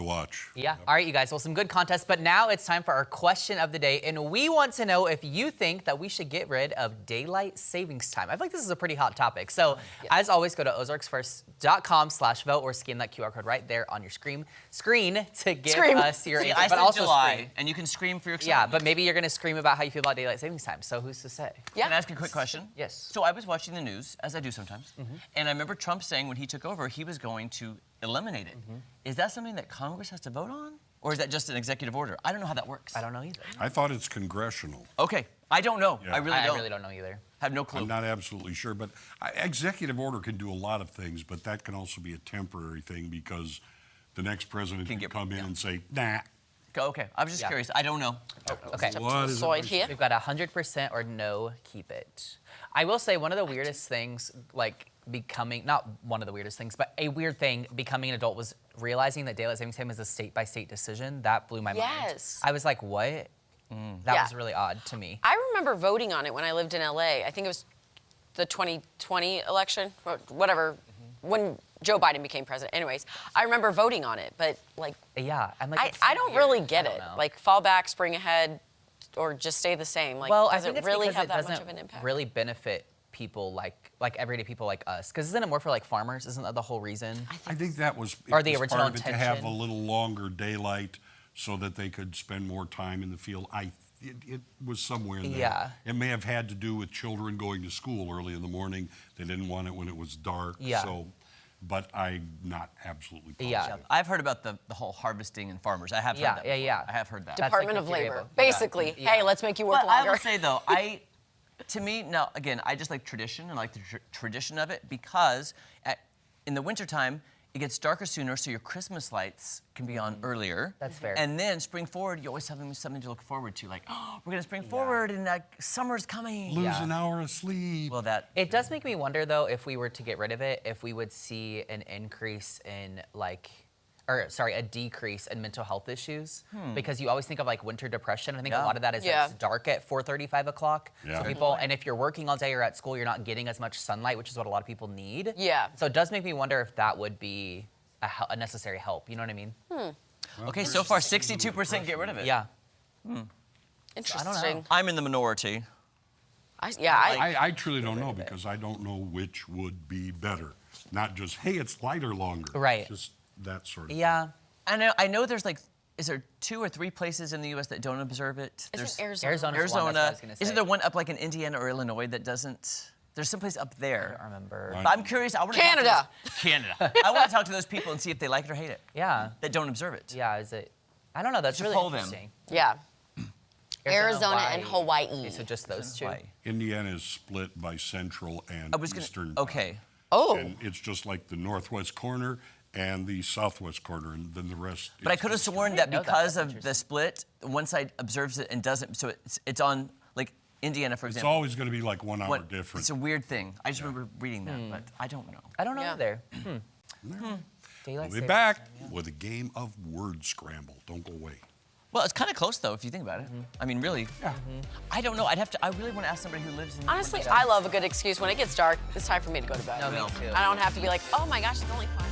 watch. Yeah. Yep. All right, you guys. Well, some good contests, but now it's time for our question of the day, and we want to know if you think that we should get rid of daylight savings time. I feel like this is a pretty hot topic. So, as always, go to ozarksfirst.com/vote or scan that QR code right there on your screen to give us your answer. I but said also July, scream. and you can scream for your excitement. Yeah, but maybe you're going to scream about how you feel about daylight savings time. So who's to say? Can I ask you a quick question? Yes. So I was watching the news, as I do sometimes, and I remember Trump saying when he took over, he was going to eliminate it. Is that something that Congress has to vote on? Or is that just an executive order? I don't know how that works. I don't know either. I thought it's congressional. Okay, I don't know. Yeah. I really I don't. really don't know either. Have no clue. I'm not absolutely sure, but executive order can do a lot of things, but that can also be a temporary thing because the next president can come in and say, nah. Okay, I was just curious. I don't know. Okay. What is Soy here. We've got 100% or no, keep it. I will say one of the weirdest things, like becoming, not one of the weirdest things, but a weird thing becoming an adult was realizing that daylight savings time is a state-by-state decision. That blew my mind. Yes. I was like, what? That was really odd to me. I remember voting on it when I lived in LA. I think it was the 2020 election, or whatever, when Joe Biden became president. Anyways, I remember voting on it, but like, Yeah, I'm like, it's I so don't weird. really get I don't it. know. Like, fall back, spring ahead, or just stay the same. Like, well, I does think it it's really because have it that doesn't much of an impact? really benefit people like everyday people like us. Because isn't it more for like farmers? Isn't that the whole reason? I think that was, Or the it was original part of it to have a intention. little longer daylight so that they could spend more time in the field. It was somewhere in there. Yeah. It may have had to do with children going to school early in the morning. They didn't want it when it was dark. Yeah. So, but I'm not absolutely positive. Yeah. I've heard about the whole harvesting and farmers. I have heard that. Yeah. before. I have heard that. That's Department like of the theory Labor. of it. Basically, Yeah. hey, let's make you work But I longer. will say though, to me, now again, I just like tradition and like the tradition of it because in the wintertime, it gets darker sooner, so your Christmas lights can be on earlier. That's fair. And then spring forward, you always have something to look forward to. Like, oh, we're gonna spring forward and summer's coming. Lose an hour of sleep. Well, It does make me wonder, though, if we were to get rid of it, if we would see an increase in a decrease in mental health issues. Because you always think of like winter depression. I think a lot of that is Yeah. it's dark at 4:30, 5 o'clock. Yeah. So people, and if you're working all day or at school, you're not getting as much sunlight, which is what a lot of people need. Yeah. So it does make me wonder if that would be a necessary help. You know what I mean? okay, so far 62% get rid of it. Yeah. Interesting. I'm in the minority. I truly don't know because I don't know which would be better. Not just, hey, it's lighter longer. Right. Just that sort of Yeah. I know there's like, is there 2 or 3 places in the U.S. that don't observe it? Isn't There's Arizona? Arizona's one, that's what I was gonna say. Isn't there one up like in Indiana or Illinois that doesn't? There's someplace up I there. don't remember. Right. But I'm curious. I want to Canada. Canada. I want to talk to those people and see if they like it or hate it. Yeah. That don't observe it. Yeah, is it? I don't know. That's should really poll them. interesting. Yeah. Arizona and Hawaii. Okay, so just those two. Hawaii. Indiana is split by central and I was gonna. eastern. Okay. Oh. And it's just like the northwest corner and the southwest corner, and then the rest. But I is could have eastern. sworn that know that. because That's of the split, one side observes it and doesn't. So it's on like Indiana, for It's example. always going to be like 1 hour What- different. It's a weird thing. I just remember reading that, but I don't know. I don't know Yeah. either. Daylight We'll be savings back time, yeah. with a game of word scramble. Don't go away. Well, it's kind of close though, if you think about it. I mean, really. Yeah. I don't know. I really want to ask somebody who lives in. Honestly, I love a good excuse. When it gets dark, it's time for me to go to bed. No, me No. too. I don't have to be like, oh my gosh, it's only 5.